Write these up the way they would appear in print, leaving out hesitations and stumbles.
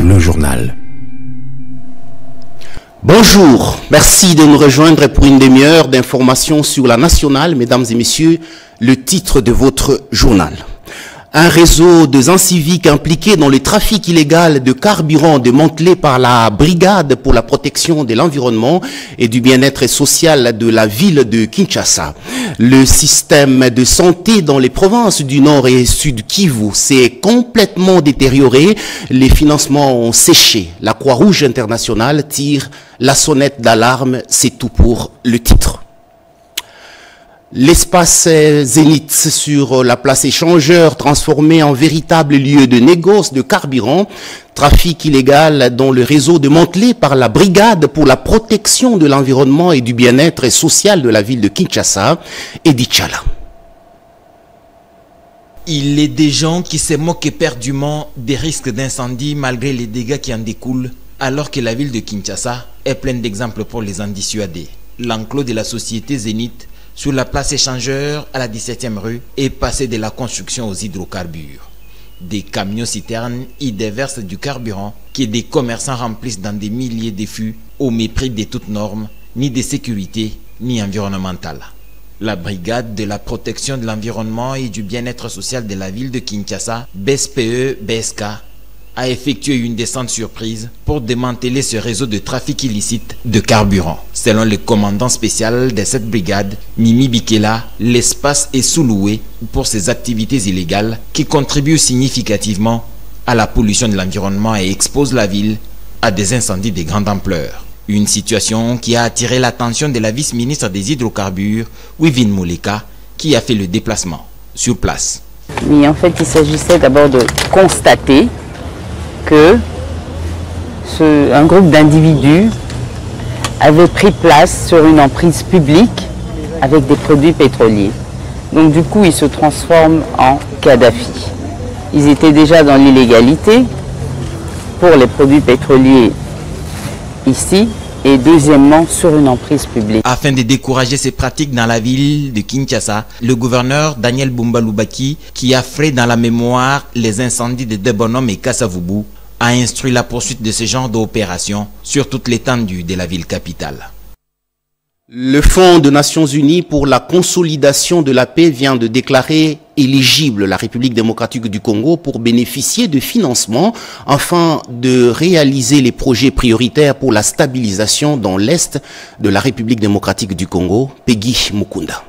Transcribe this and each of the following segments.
le journal. Bonjour, merci de nous rejoindre pour une demi-heure d'informations sur la nationale. Mesdames et messieurs, le titre de votre journal. Un réseau de gens civiques impliqués dans le trafic illégal de carburant démantelé par la Brigade pour la protection de l'environnement et du bien-être social de la ville de Kinshasa. Le système de santé dans les provinces du Nord et Sud Kivu s'est complètement détérioré. Les financements ont séché. La Croix-Rouge internationale tire la sonnette d'alarme. C'est tout pour le titre. L'espace Zénith sur la place échangeur transformé en véritable lieu de négoce de carburant, trafic illégal dans le réseau démantelé par la Brigade pour la protection de l'environnement et du bien-être social de la ville de Kinshasa et d'Ichala. Il est des gens qui se moquent éperdument des risques d'incendie malgré les dégâts qui en découlent, alors que la ville de Kinshasa est pleine d'exemples pour les en dissuader. L'enclos de la société Zénith sur la place échangeur à la 17e rue est passé de la construction aux hydrocarbures. Des camions-citernes y déversent du carburant que des commerçants remplissent dans des milliers de fûts au mépris de toutes normes, ni de sécurité, ni environnementales. La brigade de la protection de l'environnement et du bien-être social de la ville de Kinshasa, BSPE-BSK, a effectué une descente surprise pour démanteler ce réseau de trafic illicite de carburant. Selon le commandant spécial de cette brigade, Mimi Bikela, l'espace est sous-loué pour ces activités illégales qui contribuent significativement à la pollution de l'environnement et exposent la ville à des incendies de grande ampleur. Une situation qui a attiré l'attention de la vice-ministre des hydrocarbures, Wivine Moleka, qui a fait le déplacement sur place. Mais en fait, il s'agissait d'abord de constater que un groupe d'individus avait pris place sur une emprise publique avec des produits pétroliers. Donc du coup, ils se transforment en Kadhafi. Ils étaient déjà dans l'illégalité pour les produits pétroliers ici et deuxièmement sur une emprise publique. Afin de décourager ces pratiques dans la ville de Kinshasa, le gouverneur Daniel Bumba-Lubaki, qui a frais dans la mémoire les incendies de Debonhomme et Kassavubu, a instruit la poursuite de ce genre d'opérations sur toute l'étendue de la ville capitale. Le Fonds des Nations Unies pour la consolidation de la paix vient de déclarer éligible la République démocratique du Congo pour bénéficier de financement afin de réaliser les projets prioritaires pour la stabilisation dans l'Est de la République démocratique du Congo, Peggy Mukunda.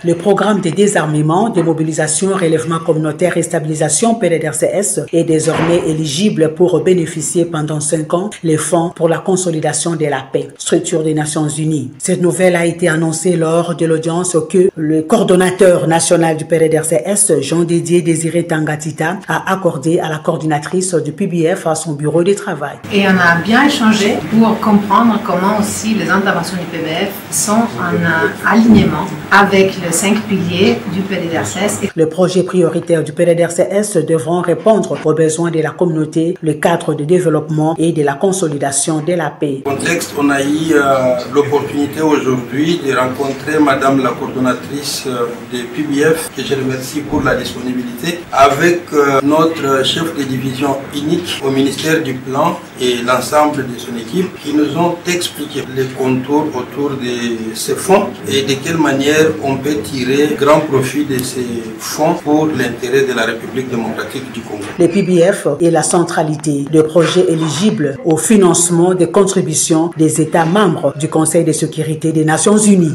Le programme de désarmement, de mobilisation, relèvement communautaire et stabilisation PDDRCS est désormais éligible pour bénéficier pendant 5 ans les fonds pour la consolidation de la paix, structure des Nations Unies. Cette nouvelle a été annoncée lors de l'audience que le coordonnateur national du PDDRCS, Jean-Didier Désiré Tangatita, a accordé à la coordinatrice du PBF à son bureau de travail. Et on a bien échangé pour comprendre comment aussi les interventions du PBF sont en alignement avec les 5 piliers du PDDRCS. Les projets prioritaires du PDDRCS devront répondre aux besoins de la communauté, le cadre de développement et de la consolidation de la paix. Dans le contexte, on a eu l'opportunité aujourd'hui de rencontrer Madame la coordonnatrice de PBF, que je remercie pour la disponibilité, avec notre chef de division unique au ministère du Plan et l'ensemble de son équipe, qui nous ont expliqué les contours autour de ces fonds et de quelle manière on peut tirer grand profit de ces fonds pour l'intérêt de la République démocratique du Congo. Le PBF est la centralité de projets éligibles au financement des contributions des États membres du Conseil de sécurité des Nations Unies.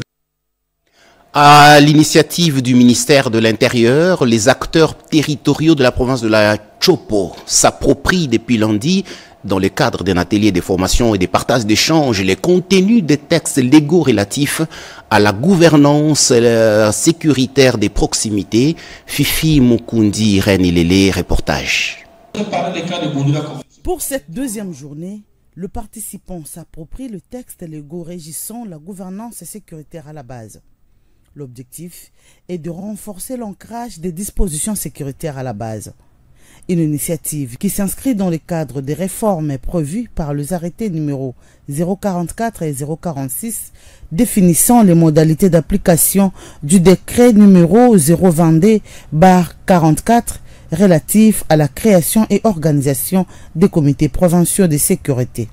À l'initiative du ministère de l'Intérieur, les acteurs territoriaux de la province de la Chopo s'approprient depuis lundi, dans le cadre d'un atelier de formation et de partage d'échanges, les contenus des textes légaux relatifs à la gouvernance sécuritaire des proximités. Fifi Mukundi, René Lélé, reportage. Pour cette deuxième journée, le participant s'approprie le texte légaux régissant la gouvernance sécuritaire à la base. L'objectif est de renforcer l'ancrage des dispositions sécuritaires à la base. Une initiative qui s'inscrit dans le cadre des réformes prévues par les arrêtés numéro 044 et 046 définissant les modalités d'application du décret numéro 022/44 relatifs à la création et organisation des comités provinciaux de sécurité.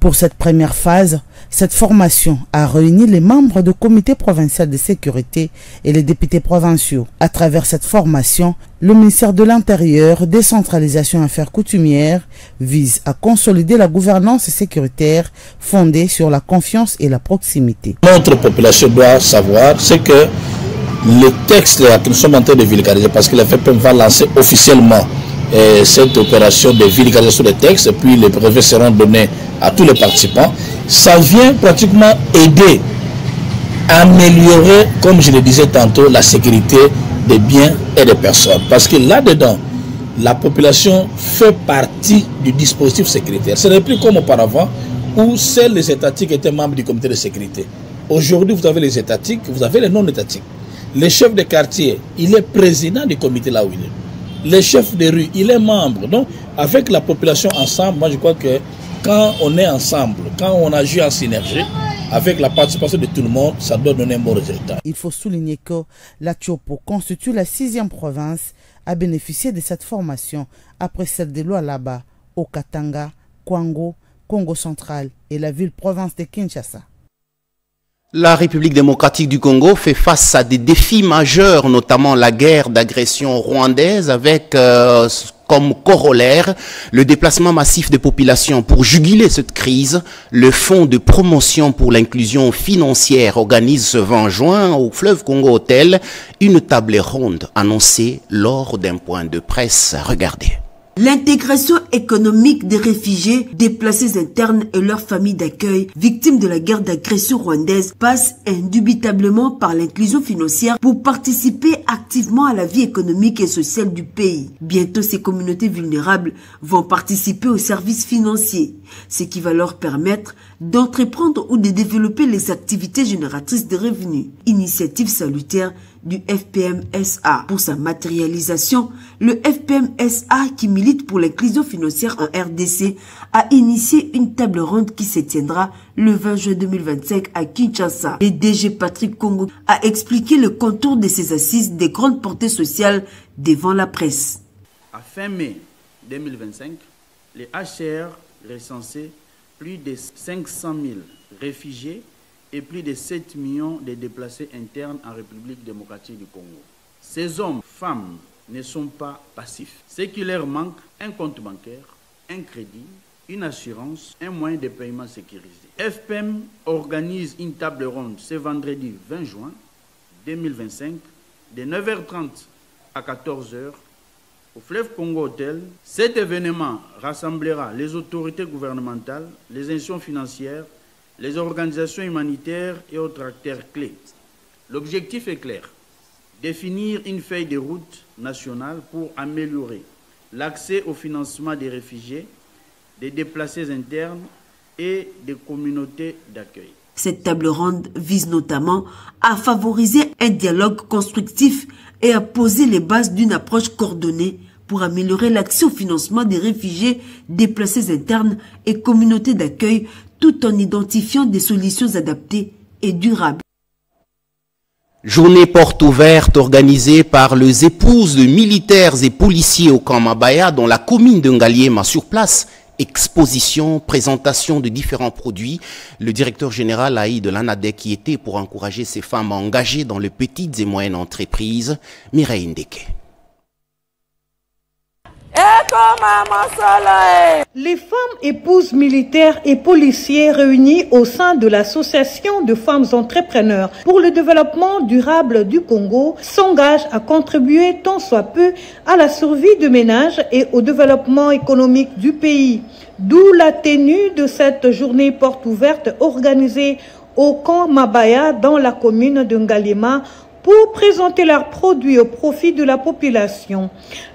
Pour cette première phase, cette formation a réuni les membres du comité provincial de sécurité et les députés provinciaux. À travers cette formation, le ministère de l'Intérieur, décentralisation et affaires coutumières, vise à consolider la gouvernance sécuritaire fondée sur la confiance et la proximité. Notre population doit savoir ce que le texte que nous sommes en train de vulgariser, parce que la FEPEM va lancer officiellement cette opération de vulgarisation des textes, puis les brevets seront donnés à tous les participants. Ça vient pratiquement aider à améliorer, comme je le disais tantôt, la sécurité des biens et des personnes. Parce que là-dedans, la population fait partie du dispositif sécuritaire. Ce n'est plus comme auparavant, où seuls les étatiques étaient membres du comité de sécurité. Aujourd'hui, vous avez les étatiques, vous avez les non-étatiques. Le chef de quartier, il est président du comité là où il est. Le chef de rue, il est membre. Donc, avec la population ensemble, moi je crois que quand on est ensemble, quand on agit en synergie, avec la participation de tout le monde, ça doit donner un bon résultat. Il faut souligner que la Tchopo constitue la 6e province à bénéficier de cette formation après celle de Lualaba, au Katanga, Kwango, Congo central et la ville-province de Kinshasa. La République démocratique du Congo fait face à des défis majeurs, notamment la guerre d'agression rwandaise avec comme corollaire le déplacement massif des populations. Pour juguler cette crise, le Fonds de promotion pour l'inclusion financière organise ce 20 juin au Fleuve Congo Hotel une table ronde annoncée lors d'un point de presse. Regardez. L'intégration économique des réfugiés, déplacés internes et leurs familles d'accueil, victimes de la guerre d'agression rwandaise, passe indubitablement par l'inclusion financière pour participer activement à la vie économique et sociale du pays. Bientôt, ces communautés vulnérables vont participer aux services financiers, ce qui va leur permettre d'entreprendre ou de développer les activités génératrices de revenus. Initiative salutaire du FPMSA. Pour sa matérialisation, le FPMSA, qui milite pour l'inclusion financière en RDC, a initié une table ronde qui se tiendra le 20 juin 2025 à Kinshasa. Le DG Patrick Congo a expliqué le contour de ces assises de grande portée sociale devant la presse. À fin mai 2025, les HCR recensaient plus de 500 000 réfugiés et plus de 7 millions de déplacés internes en République démocratique du Congo. Ces hommes, femmes, ne sont pas passifs. Ce qui leur manque, un compte bancaire, un crédit, une assurance, un moyen de paiement sécurisé. FPM organise une table ronde ce vendredi 20 juin 2025 de 9h30 à 14h au Fleuve Congo Hotel. Cet événement rassemblera les autorités gouvernementales, les institutions financières, les organisations humanitaires et autres acteurs clés. L'objectif est clair, définir une feuille de route nationale pour améliorer l'accès au financement des réfugiés, des déplacés internes et des communautés d'accueil. Cette table ronde vise notamment à favoriser un dialogue constructif et à poser les bases d'une approche coordonnée pour améliorer l'accès au financement des réfugiés, déplacés internes et communautés d'accueil, tout en identifiant des solutions adaptées et durables. Journée porte ouverte organisée par les épouses de militaires et policiers au camp Mabaya dans la commune de Ngaliema. Sur place, exposition, présentation de différents produits. Le directeur général AI de l'ANADEC y était pour encourager ces femmes engagées dans les petites et moyennes entreprises. Mireille Ndeke. Les femmes épouses militaires et policiers réunies au sein de l'association de femmes entrepreneurs pour le développement durable du Congo s'engagent à contribuer tant soit peu à la survie de ménages et au développement économique du pays. D'où la tenue de cette journée porte ouverte organisée au camp Mabaya dans la commune de Ngaliema pour présenter leurs produits au profit de la population.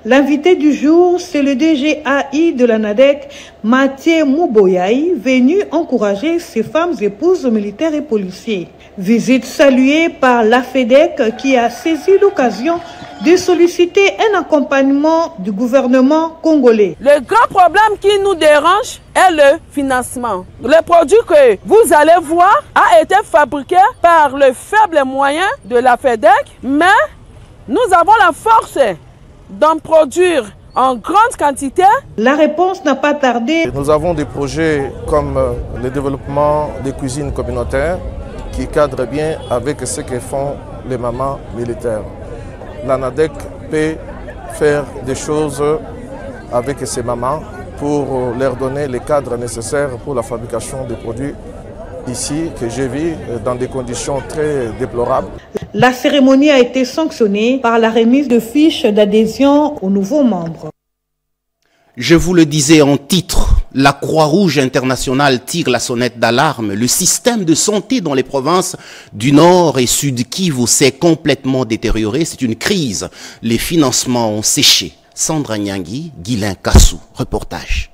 L'invité du jour, c'est le DGAI de l'ANADEC, Mathieu Mouboyaï, venu encourager ces femmes épouses militaires et policiers. Visite saluée par l'AFEDEC qui a saisi l'occasion de solliciter un accompagnement du gouvernement congolais. Le grand problème qui nous dérange est le financement. Le produit que vous allez voir a été fabriqué par le faible moyen de la FEDEC, mais nous avons la force d'en produire en grande quantité? La réponse n'a pas tardé. Nous avons des projets comme le développement des cuisines communautaires qui cadrent bien avec ce que font les mamans militaires. L'ANADEC peut faire des choses avec ces mamans pour leur donner les cadres nécessaires pour la fabrication des produits ici, que j'ai vu dans des conditions très déplorables. La cérémonie a été sanctionnée par la remise de fiches d'adhésion aux nouveaux membres. Je vous le disais en titre, la Croix-Rouge internationale tire la sonnette d'alarme. Le système de santé dans les provinces du Nord et Sud Kivu s'est complètement détérioré. C'est une crise. Les financements ont séché. Sandra Nyangi, Guilain Kassou, reportage.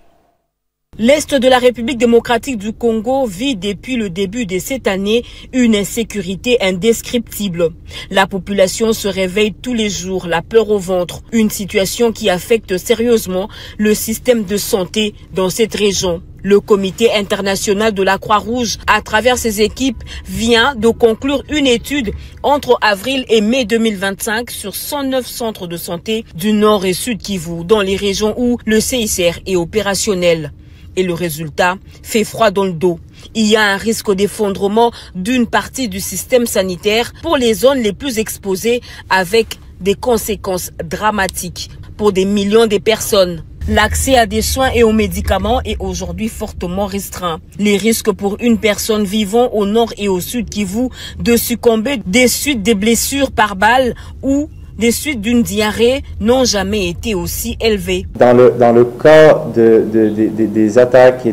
L'Est de la République démocratique du Congo vit depuis le début de cette année une insécurité indescriptible. La population se réveille tous les jours, la peur au ventre, une situation qui affecte sérieusement le système de santé dans cette région. Le Comité international de la Croix-Rouge, à travers ses équipes, vient de conclure une étude entre avril et mai 2025 sur 109 centres de santé du Nord et Sud Kivu, dans les régions où le CICR est opérationnel. Et le résultat fait froid dans le dos. Il y a un risque d'effondrement d'une partie du système sanitaire pour les zones les plus exposées, avec des conséquences dramatiques pour des millions de personnes. L'accès à des soins et aux médicaments est aujourd'hui fortement restreint. Les risques pour une personne vivant au nord et au sud Kivu de succomber des suites des blessures par balle ou des suites d'une diarrhée n'ont jamais été aussi élevées. Dans le cas des attaques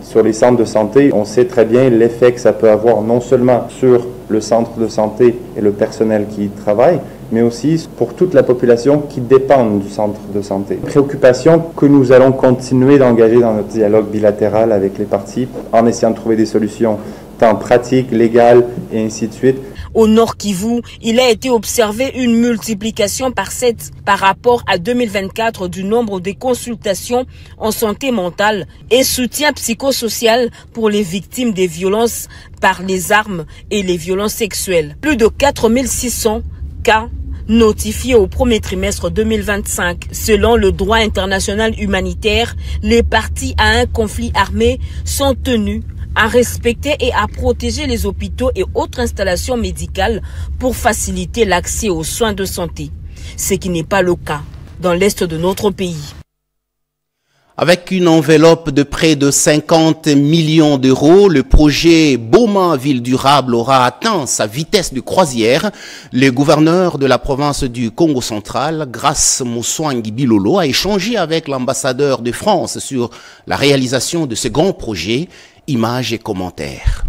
sur les centres de santé, on sait très bien l'effet que ça peut avoir non seulement sur le centre de santé et le personnel qui y travaille, mais aussi pour toute la population qui dépend du centre de santé. Préoccupation que nous allons continuer d'engager dans notre dialogue bilatéral avec les parties en essayant de trouver des solutions tant pratiques, légales et ainsi de suite. Au Nord Kivu, il a été observé une multiplication par 7 par rapport à 2024 du nombre de consultations en santé mentale et soutien psychosocial pour les victimes des violences par les armes et les violences sexuelles. Plus de 4600 cas notifiés au premier trimestre 2025. Selon le droit international humanitaire, les parties à un conflit armé sont tenues à respecter et à protéger les hôpitaux et autres installations médicales pour faciliter l'accès aux soins de santé, ce qui n'est pas le cas dans l'est de notre pays. Avec une enveloppe de près de 50 millions d'euros, le projet Boma Ville Durable aura atteint sa vitesse de croisière. Le gouverneur de la province du Congo central, Grace Moussouangui Bilolo, a échangé avec l'ambassadeur de France sur la réalisation de ce grand projet. Images et commentaires.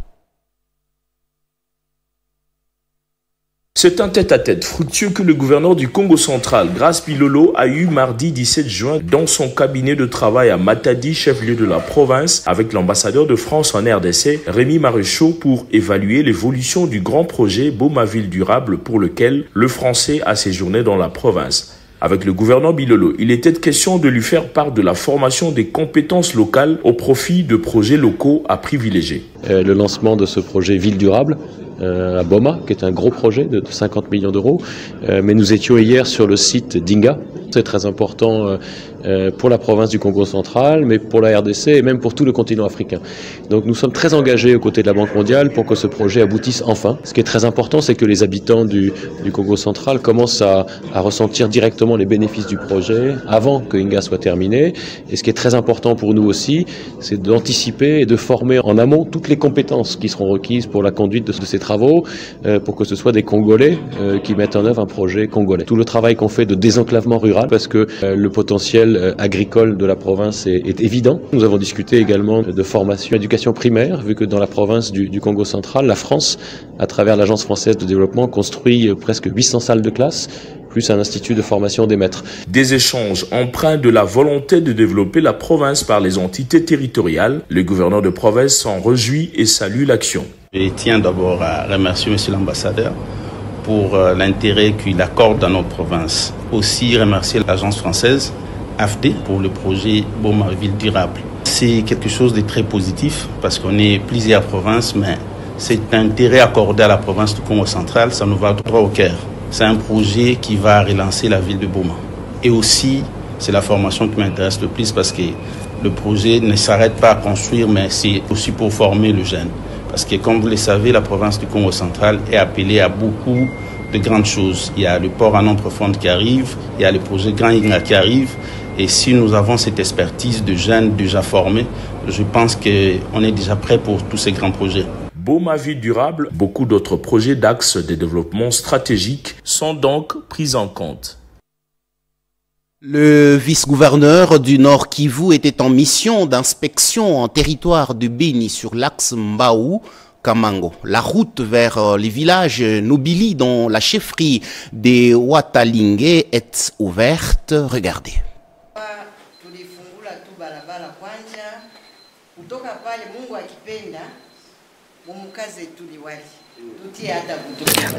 C'est un tête-à-tête fructueux que le gouverneur du Congo central, Grace Bilolo, a eu mardi 17 juin dans son cabinet de travail à Matadi, chef-lieu de la province, avec l'ambassadeur de France en RDC, Rémi Maréchaux, pour évaluer l'évolution du grand projet Boma Ville Durable pour lequel le Français a séjourné dans la province. Avec le gouverneur Bilolo, il était question de lui faire part de la formation des compétences locales au profit de projets locaux à privilégier. Le lancement de ce projet Ville Durable à Boma, qui est un gros projet de 50 millions d'euros. Mais nous étions hier sur le site d'Inga. C'est très important pour la province du Congo central, mais pour la RDC et même pour tout le continent africain. Donc nous sommes très engagés aux côtés de la Banque mondiale pour que ce projet aboutisse enfin. Ce qui est très important, c'est que les habitants du Congo central commencent à ressentir directement les bénéfices du projet avant que Inga soit terminé. Et ce qui est très important pour nous aussi, c'est d'anticiper et de former en amont toutes les compétences qui seront requises pour la conduite de ces travaux, pour que ce soit des Congolais qui mettent en œuvre un projet congolais. Tout le travail qu'on fait de désenclavement rural, parce que le potentiel agricole de la province est évident. Nous avons discuté également de formation, éducation primaire, vu que dans la province du Congo central, la France, à travers l'Agence française de développement, construit presque 800 salles de classe, plus un institut de formation des maîtres. Des échanges empreints de la volonté de développer la province par les entités territoriales. Le gouverneur de province s'en réjouit et salue l'action. Je tiens d'abord à remercier M. l'ambassadeur pour l'intérêt qu'il accorde à notre province. Aussi remercier l'agence française AFD pour le projet Boma Ville Durable. C'est quelque chose de très positif parce qu'on est plusieurs provinces, mais cet intérêt accordé à la province du Congo central, ça nous va droit au cœur. C'est un projet qui va relancer la ville de Boma. Et aussi, c'est la formation qui m'intéresse le plus parce que le projet ne s'arrête pas à construire, mais c'est aussi pour former le jeune. Parce que comme vous le savez, la province du Congo central est appelée à beaucoup de grandes choses. Il y a le port à nom profonde qui arrive, il y a le projet Grand Inga qui arrive. Et si nous avons cette expertise de jeunes déjà formés, je pense qu'on est déjà prêt pour tous ces grands projets. Boma Ville Durable, beaucoup d'autres projets d'axes de développement stratégiques sont donc pris en compte. Le vice-gouverneur du Nord Kivu était en mission d'inspection en territoire de Beni sur l'axe Mbao-Kamango. La route vers les villages Nobili dont la chefferie des Watalingue est ouverte. Regardez.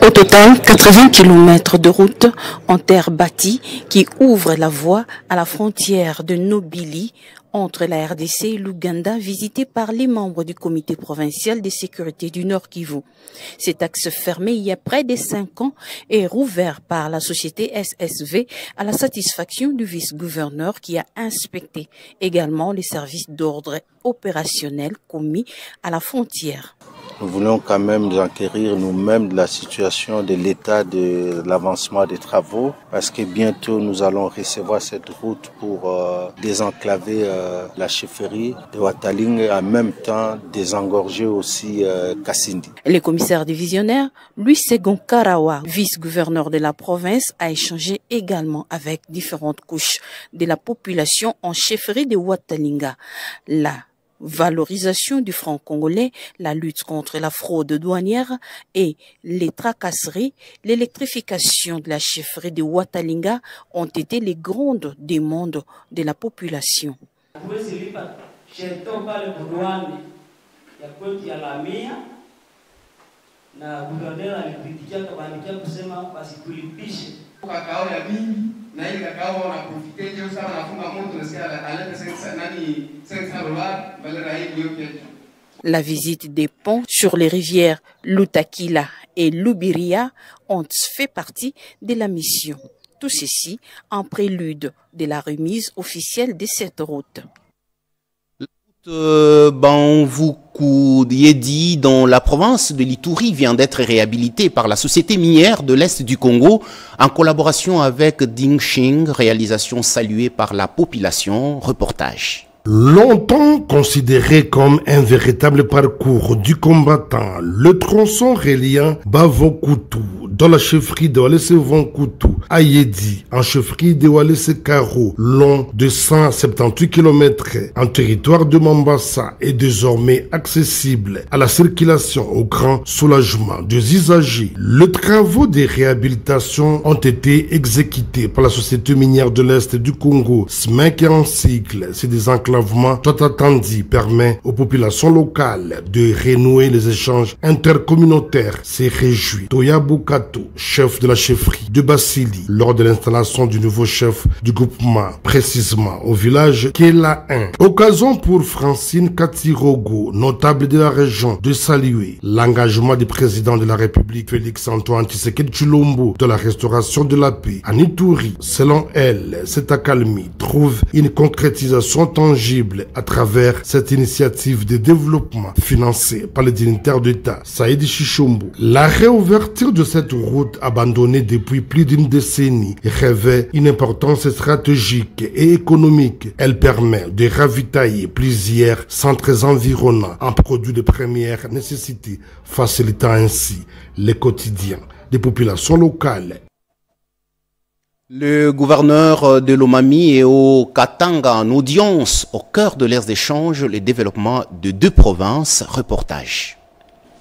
Au total, 80 km de route en terre bâtie qui ouvrent la voie à la frontière de Nobili entre la RDC et l'Ouganda, visité par les membres du comité provincial de sécurité du Nord Kivu. Cet axe fermé il y a près de 5 ans est rouvert par la société SSV à la satisfaction du vice-gouverneur qui a inspecté également les services d'ordre opérationnel commis à la frontière. Nous voulons quand même nous enquérir nous-mêmes de la situation de l'état de l'avancement des travaux parce que bientôt nous allons recevoir cette route pour désenclaver la chefferie de Wataling et en même temps désengorger aussi Kassindi. Le commissaire divisionnaire, Louis Segon Karawa, vice-gouverneur de la province, a échangé également avec différentes couches de la population en chefferie de Watalinga. La valorisation du franc congolais, la lutte contre la fraude douanière et les tracasseries, l'électrification de la chefferie de Watalinga ont été les grandes demandes de la population. La visite des ponts sur les rivières Lutakila et Lubiria ont fait partie de la mission. Tout ceci en prélude de la remise officielle de cette route. Yedi dans la province de l'Ituri vient d'être réhabilité par la société minière de l'Est du Congo en collaboration avec Dingxing, réalisation saluée par la population. Reportage. Longtemps considéré comme un véritable parcours du combattant, le tronçon reliant Bavokutu dans la chefferie de Walese Vonkoutu à Yedi, en chefferie de Walese Karo, long de 178 km en territoire de Mombasa, est désormais accessible à la circulation au grand soulagement des usagers. Les travaux de réhabilitation ont été exécutés par la société minière de l'Est du Congo, SMEC en cycle. C'est des enclavements tout attendu permet aux populations locales de renouer les échanges intercommunautaires. C'est réjoui Toya Bukato, chef de la chefferie de Basili, lors de l'installation du nouveau chef du groupement, précisément au village Kela 1. Occasion pour Francine Katirogo, notable de la région, de saluer l'engagement du président de la République, Félix Antoine Tshisekedi Tshilombo, de la restauration de la paix en Ituri. Selon elle, cette accalmie trouve une concrétisation tangible à travers cette initiative de développement financée par les dignitaires d'État, Saïdi Chichombo. La réouverture de cette route abandonnée depuis plus d'une décennie revêt une importance stratégique et économique. Elle permet de ravitailler plusieurs centres environnants en produits de première nécessité, facilitant ainsi le quotidien des populations locales. Le gouverneur de Lomami est au Katanga en audience au cœur de leurs échanges, le développement de deux provinces. Reportage.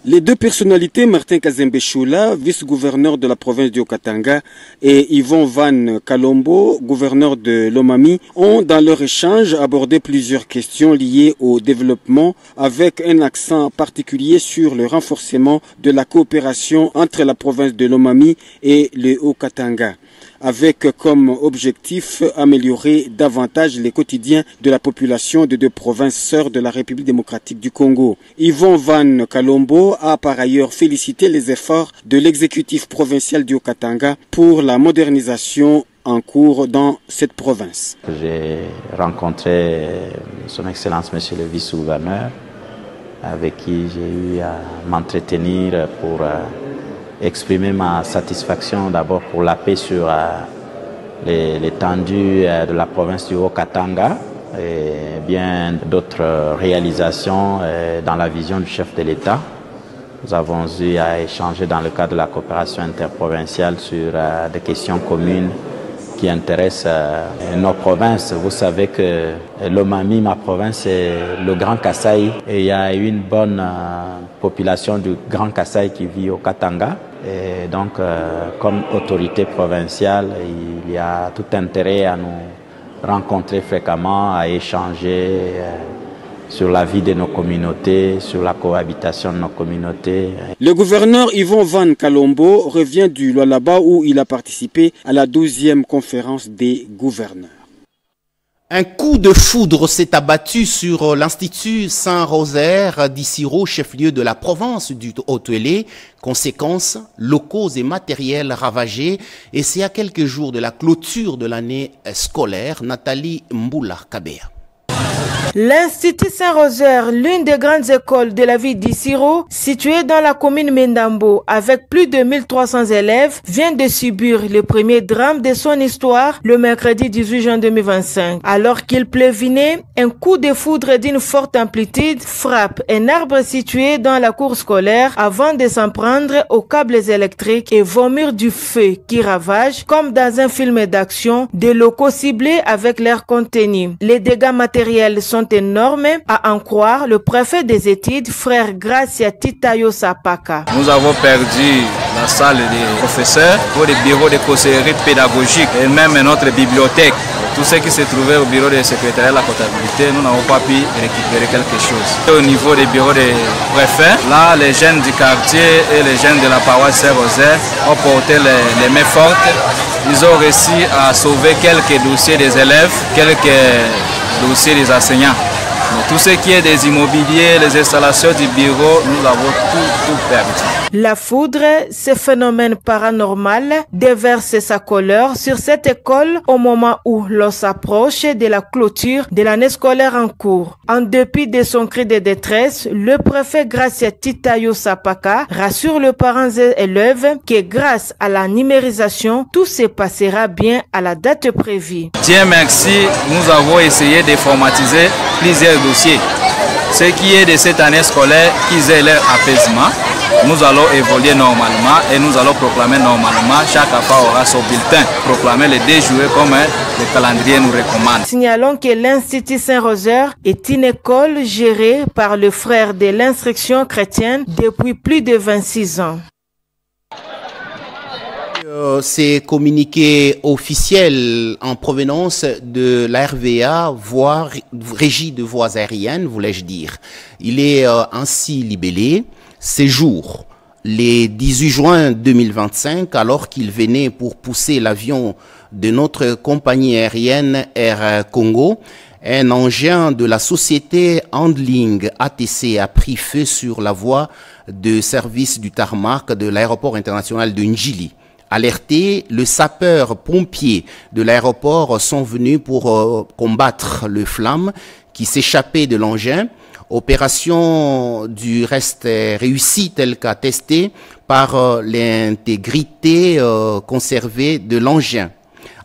Les deux personnalités, Martin Kazembe Choula, vice-gouverneur de la province du Katanga, et Yvon Van Kalombo, gouverneur de Lomami, ont dans leur échange abordé plusieurs questions liées au développement avec un accent particulier sur le renforcement de la coopération entre la province de Lomami et le Haut-Katanga, avec comme objectif améliorer davantage les quotidiens de la population de deux provinces sœurs de la République démocratique du Congo. Yvon Van Kalombo a par ailleurs félicité les efforts de l'exécutif provincial du Haut-Katanga pour la modernisation en cours dans cette province. J'ai rencontré son Excellence Monsieur le Vice-Gouverneur, avec qui j'ai eu à m'entretenir pour exprimer ma satisfaction d'abord pour la paix sur l'étendue de la province du Haut-Katanga et bien d'autres réalisations dans la vision du chef de l'État. Nous avons eu à échanger dans le cadre de la coopération interprovinciale sur des questions communes qui intéressent nos provinces. Vous savez que Lomami, ma province, c'est le Grand Kasaï et il y a une bonne population du Grand Kasaï qui vit au Katanga. Et donc, comme autorité provinciale, il y a tout intérêt à nous rencontrer fréquemment, à échanger sur la vie de nos communautés, sur la cohabitation de nos communautés. Le gouverneur Yvon Van Kalombo revient du Lualaba où il a participé à la 12e conférence des gouverneurs. Un coup de foudre s'est abattu sur l'Institut Saint-Rosaire d'Issiro, chef-lieu de la province du Haut-Uélé. Conséquences, locaux et matériels ravagés. Et c'est à quelques jours de la clôture de l'année scolaire. Nathalie Mboula-Kabea. L'Institut Saint-Rosaire, l'une des grandes écoles de la ville d'Issiro, située dans la commune Mendambo, avec plus de 1300 élèves, vient de subir le premier drame de son histoire le mercredi 18 juin 2025. Alors qu'il pleuvinait, un coup de foudre d'une forte amplitude frappe un arbre situé dans la cour scolaire avant de s'en prendre aux câbles électriques et vomir du feu qui ravage, comme dans un film d'action, des locaux ciblés avec l'air contenu. Les dégâts matériels sont énormes, à en croire le préfet des études, frère Gracia Titayo Sapaka. Nous avons perdu la salle des professeurs, les bureaux de conseillerie pédagogique et même notre bibliothèque. Tout ce qui se trouvait au bureau de secrétariat de la comptabilité, nous n'avons pas pu récupérer quelque chose. Au niveau des bureaux des préfets, là, les jeunes du quartier et les jeunes de la paroisse Saint-Rosaire ont porté les mains fortes. Ils ont réussi à sauver quelques dossiers des élèves, quelques dossiers des enseignants. Mais tout ce qui est des immobiliers, les installations du bureau, nous avons tout perdu. La foudre, ce phénomène paranormal, déverse sa colère sur cette école au moment où l'on s'approche de la clôture de l'année scolaire en cours. En dépit de son cri de détresse, le préfet Gracia Titayo Sapaka rassure les parents et élèves que grâce à la numérisation, tout se passera bien à la date prévue. Dieu merci, nous avons essayé de formatiser plusieurs dossiers. Ce qui est de cette année scolaire, qu'ils aient leur apaisement. Nous allons évoluer normalement et nous allons proclamer normalement. Chaque enfant aura son bulletin. Proclamer les 2 juillet comme le calendrier nous recommande. Signalons que l'Institut Saint-Rosaire est une école gérée par le frère de l'instruction chrétienne depuis plus de 26 ans. Ces communiqués officiels en provenance de la RVA, Régie de voies aériennes, voulais-je dire. Il est ainsi libellé. Séjour, les 18 juin 2025, alors qu'il venait pour pousser l'avion de notre compagnie aérienne Air Congo, un engin de la société Handling ATC a pris feu sur la voie de service du tarmac de l'aéroport international de Njili. Alertés, le sapeur-pompier de l'aéroport sont venus pour combattre le flamme qui s'échappait de l'engin. Opération du reste réussie telle qu'attestée par l'intégrité conservée de l'engin.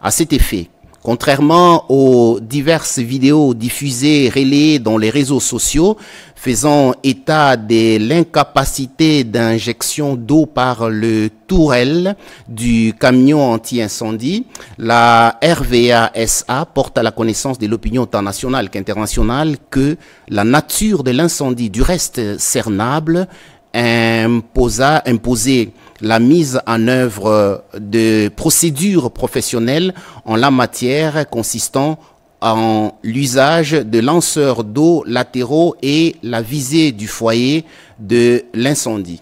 À cet effet, contrairement aux diverses vidéos diffusées, relayées dans les réseaux sociaux, faisant état de l'incapacité d'injection d'eau par le tourelle du camion anti-incendie, la RVA SA porte à la connaissance de l'opinion internationale qu'internationale que la nature de l'incendie, du reste cernable, imposait la mise en œuvre de procédures professionnelles en la matière consistant en l'usage de lanceurs d'eau latéraux et la visée du foyer de l'incendie.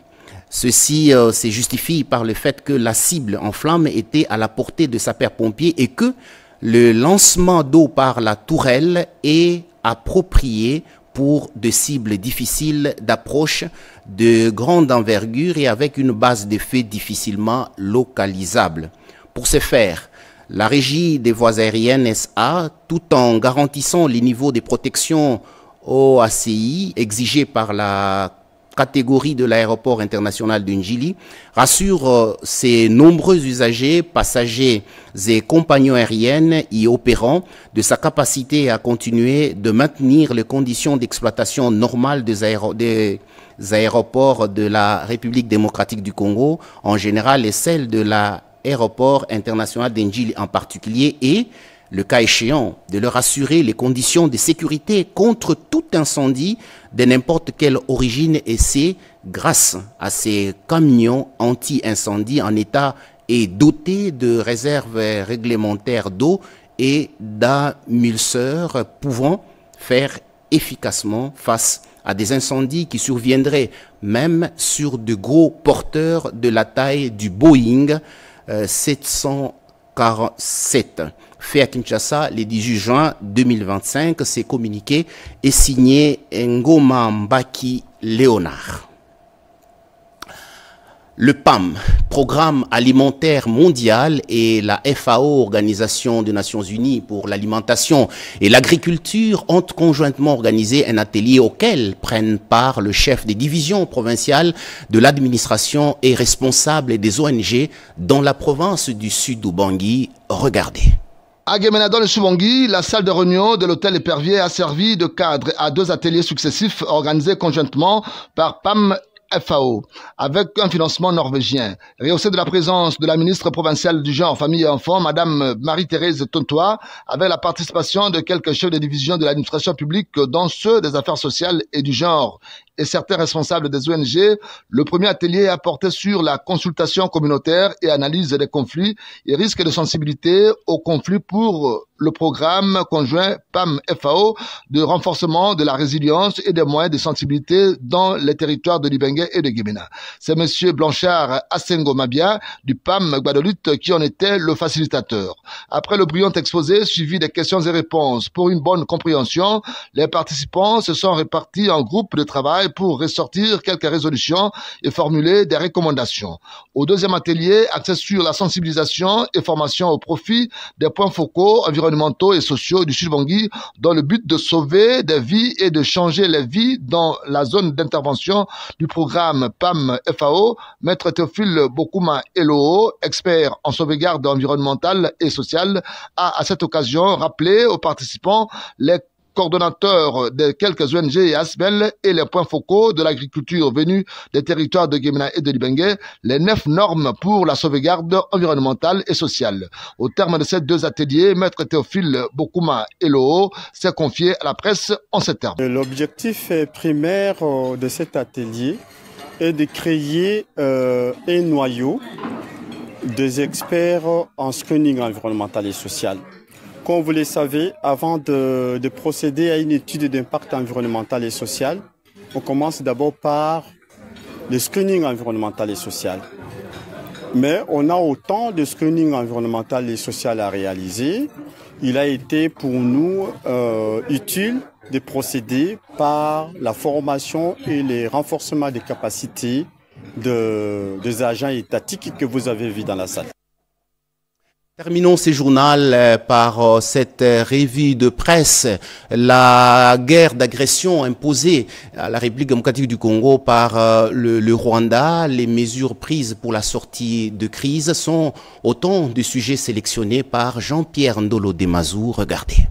Ceci se justifie par le fait que la cible en flamme était à la portée de sapeurs-pompiers et que le lancement d'eau par la tourelle est approprié pour de cibles difficiles d'approche de grande envergure et avec une base d'effet difficilement localisable. Pour ce faire, La Régie des voies aériennes SA, tout en garantissant les niveaux de protection OACI exigés par la catégorie de l'aéroport international de Njili, rassure ses nombreux usagers, passagers et compagnons aériennes y opérant de sa capacité à continuer de maintenir les conditions d'exploitation normales des aéroports de la République démocratique du Congo en général et celles de l'aéroport international de Njili en particulier et, le cas échéant, de leur assurer les conditions de sécurité contre tout incendie de n'importe quelle origine et c'est grâce à ces camions anti-incendie en état et dotés de réserves réglementaires d'eau et d'amulseurs pouvant faire efficacement face à des incendies qui surviendraient même sur de gros porteurs de la taille du Boeing 747. Fait à Kinshasa le 18 juin 2025, c'est communiqué et signé Ngoma Mbaki Léonard. Le PAM, Programme alimentaire mondial, et la FAO, Organisation des Nations Unies pour l'alimentation et l'agriculture, ont conjointement organisé un atelier auquel prennent part le chef des divisions provinciales de l'administration et responsable des ONG dans la province du Sud-Ubangi. Regardez. À Gemena, dans le Subangui, la salle de réunion de l'hôtel Épervier a servi de cadre à 2 ateliers successifs organisés conjointement par PAM FAO, avec un financement norvégien. Rehaussé de la présence de la ministre provinciale du genre, famille et enfants, Madame Marie-Thérèse Tontois, avec la participation de quelques chefs de division de l'administration publique, dont ceux des affaires sociales et du genre, et certains responsables des ONG, le premier atelier a porté sur la consultation communautaire et analyse des conflits et risques de sensibilité aux conflits pour le programme conjoint PAM-FAO de renforcement de la résilience et des moyens de sensibilité dans les territoires de Libenge et de Gemena. C'est M. Blanchard Asengo Mabia du PAM Guadeloupe qui en était le facilitateur. Après le brillant exposé suivi des questions et réponses pour une bonne compréhension, les participants se sont répartis en groupes de travail pour ressortir quelques résolutions et formuler des recommandations. Au deuxième atelier, axé sur la sensibilisation et formation au profit des points focaux environnementaux et sociaux du Sud-Ubangi dans le but de sauver des vies et de changer les vies dans la zone d'intervention du programme PAM-FAO, Maître Théophile Bokuma Eloo, expert en sauvegarde environnementale et sociale, a à cette occasion rappelé aux participants les coordonnateur de quelques ONG et ASBEL et les points focaux de l'agriculture venus des territoires de Gemena et de Libenge, les 9 normes pour la sauvegarde environnementale et sociale. Au terme de ces 2 ateliers, Maître Théophile Bokuma Eloo s'est confié à la presse en ces termes. L'objectif primaire de cet atelier est de créer un noyau des experts en screening environnemental et social. Comme vous le savez, avant de procéder à une étude d'impact environnemental et social, on commence d'abord par le screening environnemental et social. Mais on a autant de screening environnemental et social à réaliser. Il a été pour nous utile de procéder par la formation et le renforcement des capacités des agents étatiques que vous avez vus dans la salle. Terminons ce journal par cette revue de presse. La guerre d'agression imposée à la République démocratique du Congo par le Rwanda, les mesures prises pour la sortie de crise sont autant de sujets sélectionnés par Jean-Pierre Ndolo Demazou. Regardez.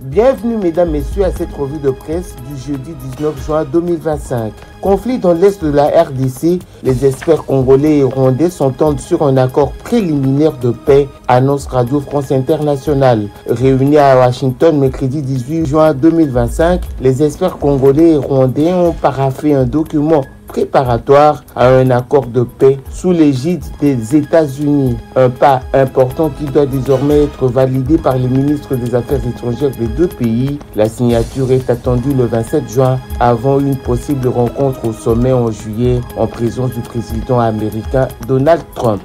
Bienvenue mesdames, messieurs à cette revue de presse du jeudi 19 juin 2025. Conflit dans l'est de la RDC, les experts congolais et rwandais s'entendent sur un accord préliminaire de paix, annonce Radio France Internationale. Réunis à Washington mercredi 18 juin 2025, les experts congolais et rwandais ont paraphé un document préparatoire à un accord de paix sous l'égide des États-Unis. Un pas important qui doit désormais être validé par les ministres des Affaires étrangères des 2 pays. La signature est attendue le 27 juin avant une possible rencontre au sommet en juillet en présence du président américain Donald Trump.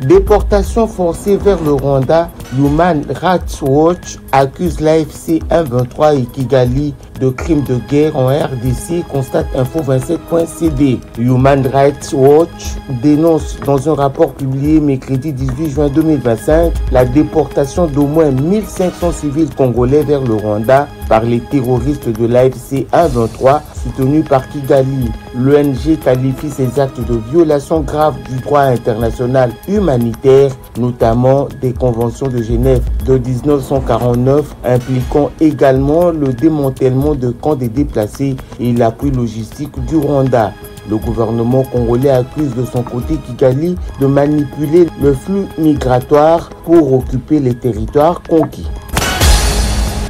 Déportation forcée vers le Rwanda, Human Rights Watch accuse l'AFC M23 et Kigali de crimes de guerre en RDC, constate Info27.cd. Human Rights Watch dénonce dans un rapport publié mercredi 18 juin 2025 la déportation d'au moins 1500 civils congolais vers le Rwanda par les terroristes de l'AFC 123 soutenus par Kigali. L'ONG qualifie ces actes de violation grave du droit international humanitaire, notamment des conventions de Genève de 1949, impliquant également le démantèlement de camps des déplacés et l'appui logistique du Rwanda. Le gouvernement congolais accuse de son côté Kigali de manipuler le flux migratoire pour occuper les territoires conquis.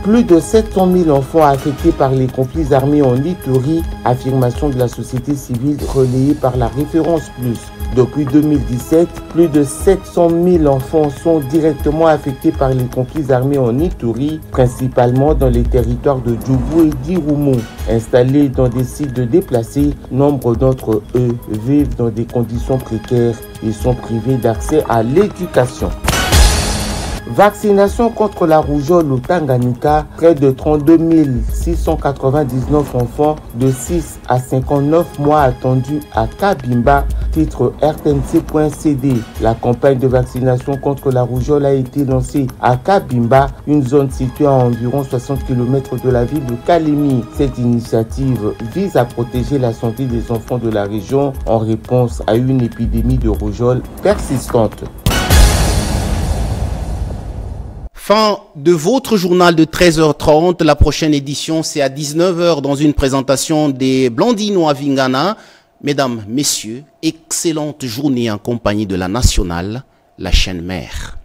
Plus de 700 000 enfants affectés par les conflits armés en Ituri, affirmation de la société civile relayée par la Référence Plus. Depuis 2017, plus de 700 000 enfants sont directement affectés par les conflits armés en Ituri, principalement dans les territoires de Djougou et d'Irumu. Installés dans des sites de déplacés, nombre d'entre eux vivent dans des conditions précaires et sont privés d'accès à l'éducation. Vaccination contre la rougeole au Tanganyika, près de 32 699 enfants de 6 à 59 mois attendus à Kabimba, titre rtnc.cd. La campagne de vaccination contre la rougeole a été lancée à Kabimba, une zone située à environ 60 km de la ville de Kalemi. Cette initiative vise à protéger la santé des enfants de la région en réponse à une épidémie de rougeole persistante. Fin de votre journal de 13h30. La prochaine édition, c'est à 19h dans une présentation des Blandinois Vingana. Mesdames, messieurs, excellente journée en compagnie de la nationale, la chaîne mère.